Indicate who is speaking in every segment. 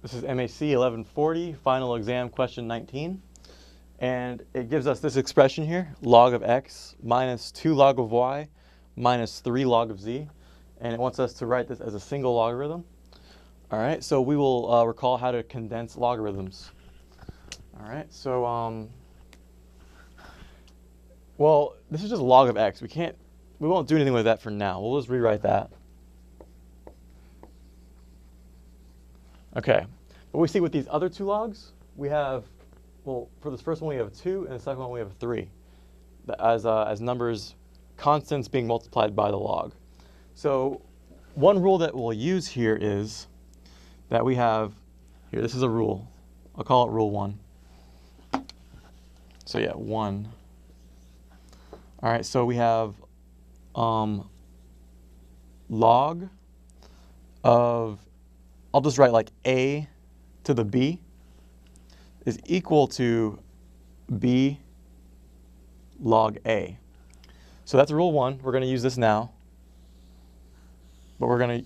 Speaker 1: This is MAC 1140, final exam question 19. And it gives us this expression here, log of x minus 2 log of y minus 3 log of z. And it wants us to write this as a single logarithm. All right, so we will recall how to condense logarithms. All right, so, well, this is just log of x. We won't do anything with that for now. We'll just rewrite that. Okay, but we see with these other two logs, we have, well, for this first one we have 2, and the second one we have 3, as numbers, constants being multiplied by the log. So one rule that we'll use here is that we have, here, this is a rule. I'll call it rule 1. So yeah, 1. All right, so we have log of, I'll just write like a to the b is equal to b log a. So that's rule 1. We're going to use this now. But we're going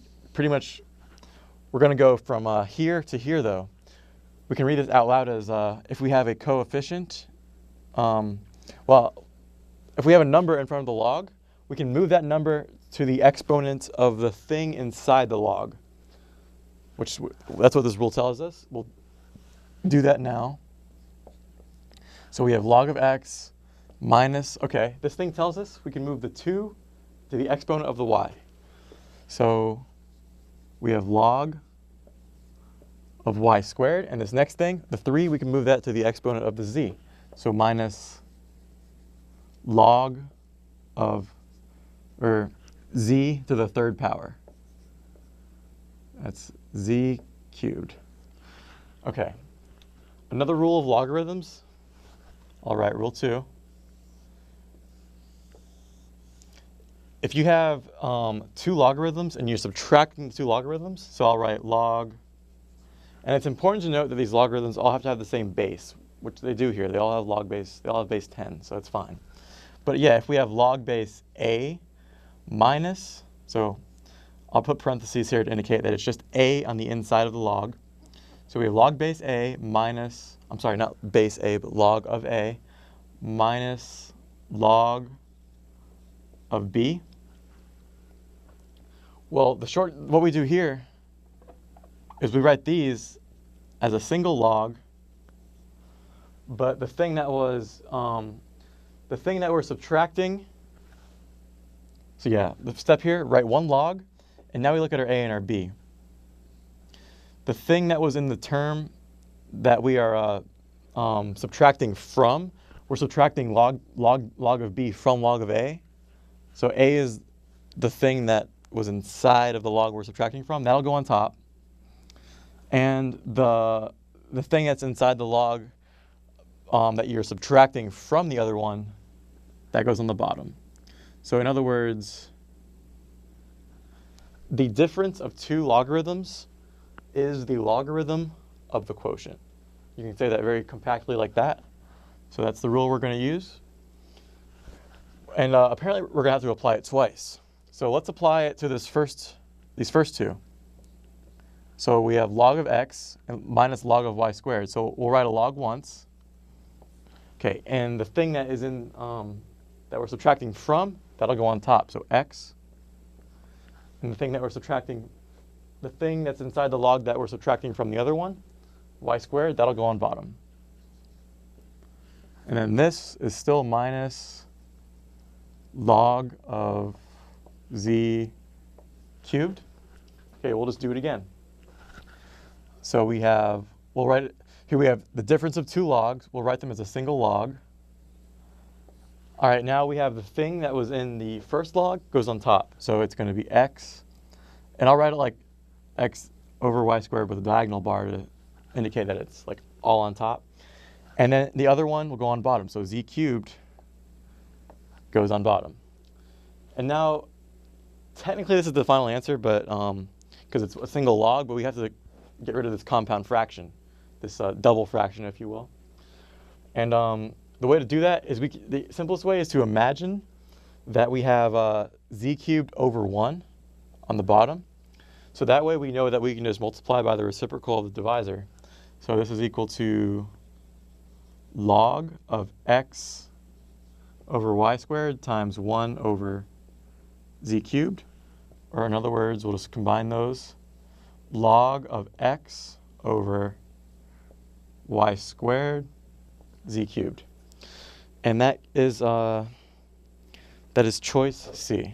Speaker 1: to go from here to here, though. We can read this out loud as if we have a coefficient, well, if we have a number in front of the log, we can move that number to the exponent of the thing inside the log, that's what this rule tells us. We'll do that now. So we have log of x minus, okay, this thing tells us we can move the 2 to the exponent of the y. So we have log of y squared, and this next thing, the 3, we can move that to the exponent of the z. So minus log of, or z to the 3rd power. That's z cubed. Okay, another rule of logarithms. All right, rule 2. If you have 2 logarithms and you're subtracting the 2 logarithms, so I'll write log, and it's important to note that these logarithms all have to have the same base, which they do here. They all have log base, they all have base 10, so it's fine. But yeah, if we have log base a minus, so I'll put parentheses here to indicate that it's just a on the inside of the log. So we have log base a minus, I'm sorry, not base a, but log of a minus log of b. Well, what we do here is we write these as a single log, but the thing that we're subtracting, so yeah, the step here, write one log, and now we look at our a and our b. The thing that was in the term that we are subtracting from, we're subtracting log of b from log of a. So a is the thing that was inside of the log we're subtracting from. That'll go on top. And the thing that's inside the log that you're subtracting from the other one, that goes on the bottom. So in other words, the difference of 2 logarithms is the logarithm of the quotient. You can say that very compactly like that. So that's the rule we're going to use. And apparently we're going to have to apply it twice. So let's apply it to these first 2. So we have log of x minus log of y squared. So we'll write a log once. Okay, and the thing that is in that we're subtracting from, that'll go on top. So x. And the thing that we're subtracting, the thing that's inside the log that we're subtracting from the other one, y squared, that'll go on bottom. And then this is still minus log of z cubed. Okay, we'll just do it again. So we'll write it, here we have the difference of 2 logs. We'll write them as a single log. All right, now we have the thing that was in the first log goes on top. So it's going to be x, and I'll write it like x over y squared with a diagonal bar to indicate that it's like all on top. And then the other one will go on bottom. So z cubed goes on bottom. And now, technically this is the final answer, but because it's a single log, but we have to get rid of this compound fraction, this double fraction, if you will. And the way to do that is the simplest way is to imagine that we have z cubed over 1 on the bottom. So that way we know that we can just multiply by the reciprocal of the divisor. So this is equal to log of x over y squared times 1 over z cubed. Or in other words, we'll just combine those. Log of x over y squared z cubed. And that is choice C.